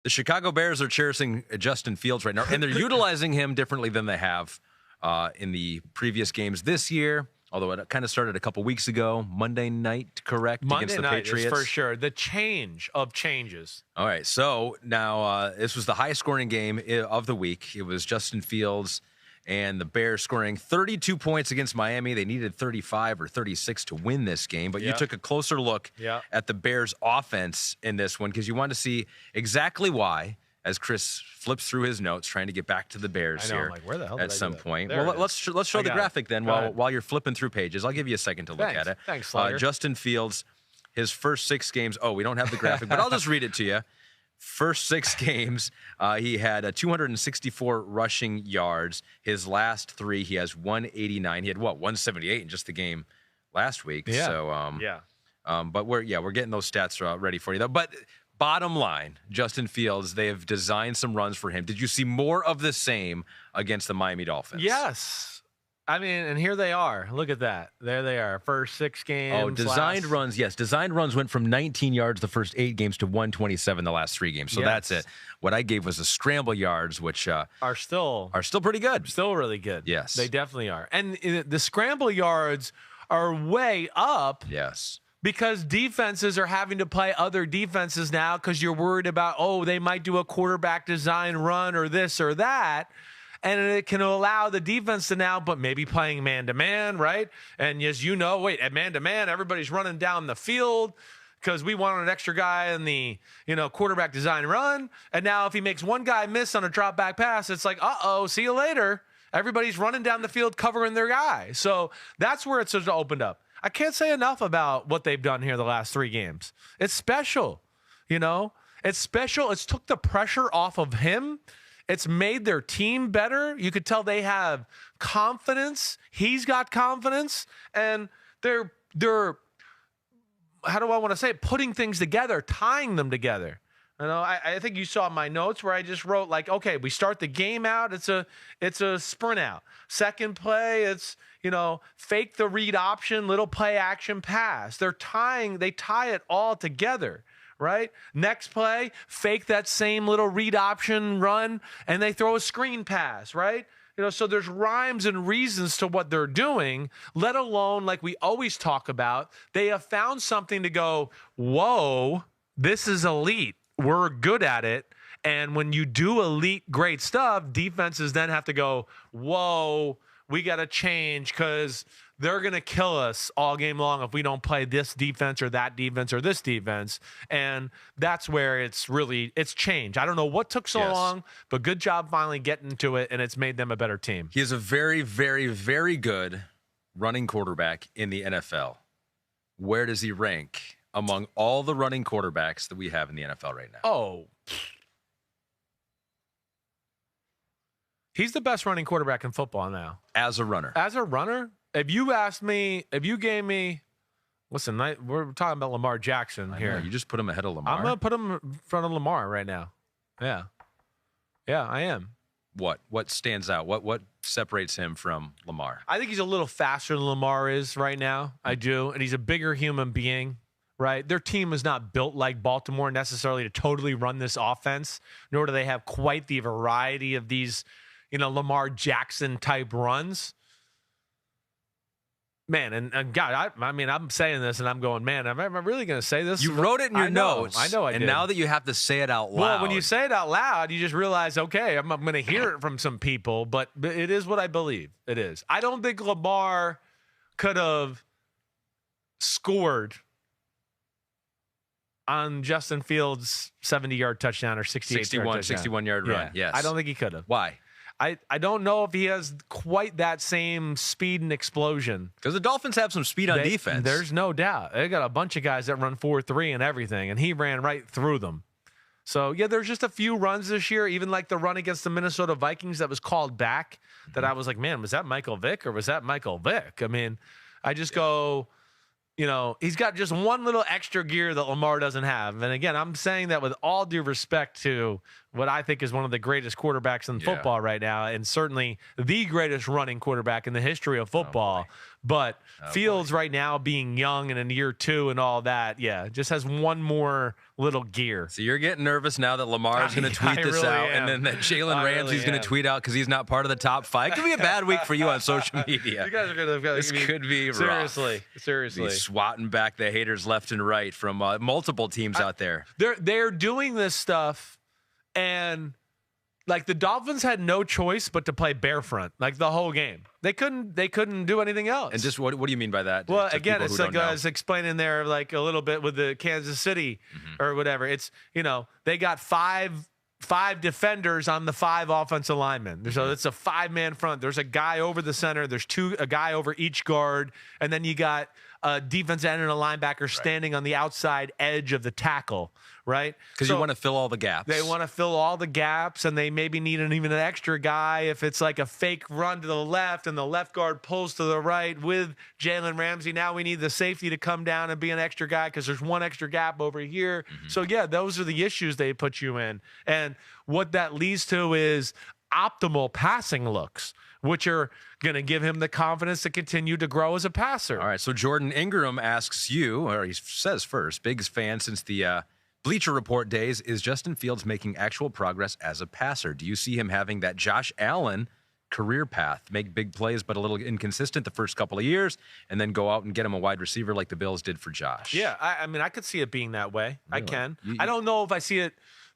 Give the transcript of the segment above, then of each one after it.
The Chicago Bears are cherishing Justin Fields right now, and they're utilizing him differently than they have in the previous games this year. Although it kind of started a couple weeks ago, Monday night, correct? Monday against the night Patriots. is for sure the change of changes. All right, so now this was the highest scoring game of the week. It was Justin Fields and the Bears scoring 32 points against Miami. They needed 35 or 36 to win this game, but you took a closer look at the Bears' offense in this one because you wanted to see exactly why. As Chris flips through his notes, trying to get back to the Bears here where the hell at some point. Well, let's show the graphic then while you're flipping through pages. I'll give you a second to look at it. Thanks, Slugger. Justin Fields, his first 6 games. Oh, we don't have the graphic, but I'll just read it to you. First 6 games, he had 264 rushing yards. His last 3, he has 189. He had 178 in just the game last week. Yeah. So, but we're getting those stats ready for you though. But bottom line, Justin Fields, they have designed some runs for him. Did you see more of the same against the Miami Dolphins? Yes. I mean, and here they are. Look at that. There they are. First 6 games. Oh, designed runs. Yes, designed runs went from 19 yards the first 8 games to 127 the last 3 games. So that's it. What I gave was the scramble yards, which are still pretty good. Still really good. Yes. They definitely are. And the scramble yards are way up. Yes. Because defenses are having to play other defenses now because you're worried about, they might do a quarterback design run or this or that. And it can allow the defense to now, but maybe playing man-to-man, right? And as you know, at man-to-man, everybody's running down the field because we wanted an extra guy in the quarterback design run. And now if he makes one guy miss on a drop back pass, it's like, see you later. Everybody's running down the field covering their guy. So that's where it's sort of opened up. I can't say enough about what they've done here the last 3 games. It's special, It's special. It's took the pressure off of him. It's made their team better. You could tell they have confidence. He's got confidence. And they're how do I want to say it? Putting things together, tying them together. I think you saw my notes where I just wrote okay, we start the game out. It's a sprint out. Second play, it's, fake the read option, little play action pass. They tie it all together, right? Next play, fake that same little read option run, and they throw a screen pass, right? So there's rhymes and reasons to what they're doing, let alone, like we always talk about, they have found something to go, whoa, this is elite. We're good at it. And when you do elite great stuff, defenses then have to go, whoa, we got to change because they're going to kill us all game long if we don't play this defense or that defense or this defense. And that's where it's changed. I don't know what took so long, but good job finally getting to it, and it's made them a better team. He is a very, very, very good running quarterback in the NFL. Where does he rank among all the running quarterbacks that we have in the NFL right now? Oh, he's the best running quarterback in football now. As a runner. If you gave me, listen, we're talking about Lamar Jackson here. You just put him ahead of Lamar. I'm going to put him in front of Lamar right now. Yeah. Yeah, I am. What stands out? What separates him from Lamar? I think he's a little faster than Lamar is right now. I do. And he's a bigger human being. Right? Their team is not built like Baltimore necessarily to totally run this offense, nor do they have quite the variety of these, Lamar Jackson type runs. Man, and God, I'm saying this and I'm going, man, am I really going to say this? You wrote it in your notes. I know I did. And now that you have to say it out loud. Well, when you say it out loud, you just realize, okay, I'm going to hear it from some people, but it is what I believe. It is. I don't think Lamar could have scored on Justin Fields' 70-yard touchdown or 61-yard run. Yes. I don't think he could have. Why? I don't know if he has quite that same speed and explosion. Because the Dolphins have some speed on defense. There's no doubt. They got a bunch of guys that run 4.3 and everything, and he ran right through them. So, there's just a few runs this year, even like the run against the Minnesota Vikings that was called back, that I was like, man, was that Michael Vick or was that Michael Vick? I mean, I just go... he's got just one little extra gear that Lamar doesn't have. And again, I'm saying that with all due respect to what I think is one of the greatest quarterbacks in football right now, and certainly the greatest running quarterback in the history of football. Fields right now being young and in year 2 and all that, just has one more little gear. So you're getting nervous now that Lamar's going to tweet this really out, am. and then that Jalen Ramsey's going to tweet out because he's not part of the top 5. It could be a bad week for you on social media. You guys are going to This could be seriously, rough. seriously. He's swatting back the haters left and right from multiple teams out there. They're doing this stuff, and like the Dolphins had no choice but to play bear front like the whole game. They couldn't do anything else. And just what do you mean by that? Well, to again, people it's who like don't know? I was explaining there, like a little bit with the Kansas City or whatever. It's, they got five defenders on the 5 offensive linemen. So it's a 5-man front. There's a guy over the center. There's a guy over each guard, and then you got a defense end and a linebacker standing on the outside edge of the tackle, right? Because you want to fill all the gaps. They want to fill all the gaps, and they maybe need even an extra guy if it's like a fake run to the left and the left guard pulls to the right with Jalen Ramsey. Now we need the safety to come down and be an extra guy because there's one extra gap over here. So, yeah, those are the issues they put you in. And what that leads to is optimal passing looks, which are going to give him the confidence to continue to grow as a passer. All right, so Jordan Ingram asks you, or he says first, biggest fan since the Bleacher Report days, is Justin Fields making actual progress as a passer? Do you see him having that Josh Allen career path, make big plays but a little inconsistent the first couple of years, and then go out and get him a wide receiver like the Bills did for Josh? Yeah, I mean, I could see it being that way. Really? I can. I don't know if I see it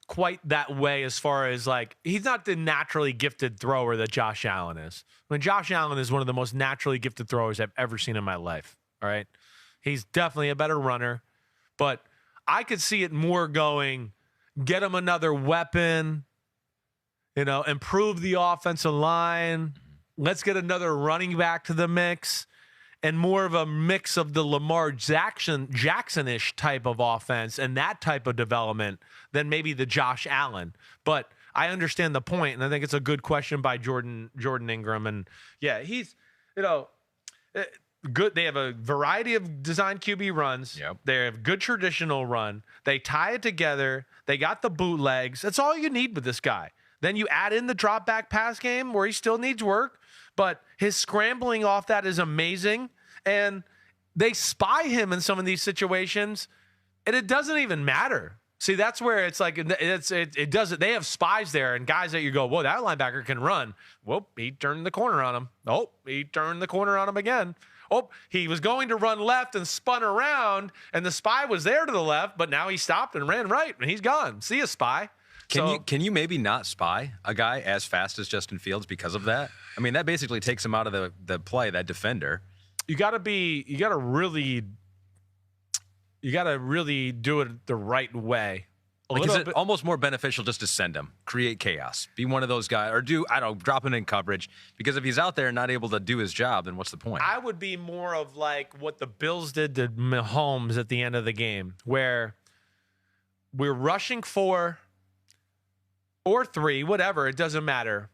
quite that way as far as like he's not the naturally gifted thrower that Josh Allen is. I mean, Josh Allen is one of the most naturally gifted throwers I've ever seen in my life. All right. He's definitely a better runner, but I could see it more going, get him another weapon, improve the offensive line. Let's get another running back to the mix. And more of a mix of the Lamar Jackson-ish type of offense and that type of development than maybe the Josh Allen. But I understand the point, and I think it's a good question by Jordan Ingram. And, yeah, he's, good. They have a variety of design QB runs. Yep. They have good traditional run. They tie it together. They got the bootlegs. That's all you need with this guy. Then you add in the drop back pass game where he still needs work, but his scrambling off that is amazing. And they spy him in some of these situations, and it doesn't even matter. See, that's where it's like it doesn't. They have spies there and guys that you go, whoa, that linebacker can run. Whoop, he turned the corner on him. Oh, he turned the corner on him again. Oh, he was going to run left and spun around, and the spy was there to the left, but now he stopped and ran right, and he's gone. See a spy. Can you maybe not spy a guy as fast as Justin Fields because of that? I mean, that basically takes him out of the play, that defender. You gotta really do it the right way. Is it almost more beneficial just to send him, create chaos, be one of those guys, or drop him in coverage? Because if he's out there and not able to do his job, then what's the point? I would be more of like what the Bills did to Mahomes at the end of the game, where we're rushing 4 or 3, whatever, it doesn't matter.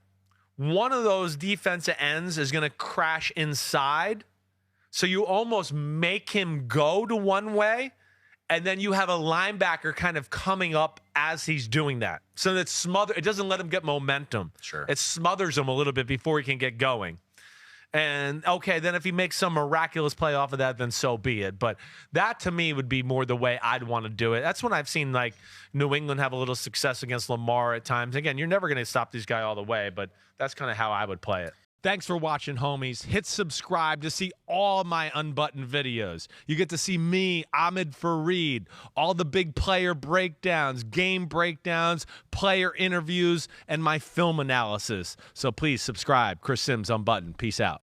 One of those defensive ends is going to crash inside, so you almost make him go to one way, and then you have a linebacker kind of coming up as he's doing that. So that it doesn't let him get momentum. Sure. It smothers him a little bit before he can get going. And, okay, then if he makes some miraculous play off of that, then so be it. But that, to me, would be more the way I'd want to do it. That's when I've seen, like, New England have a little success against Lamar at times. Again, you're never going to stop these guys all the way, but that's kind of how I would play it. Thanks for watching, homies. Hit subscribe to see all my unbuttoned videos. You get to see me, Ahmed Fareed, all the big player breakdowns, game breakdowns, player interviews, and my film analysis. So please subscribe. Chris Simms Unbuttoned. Peace out.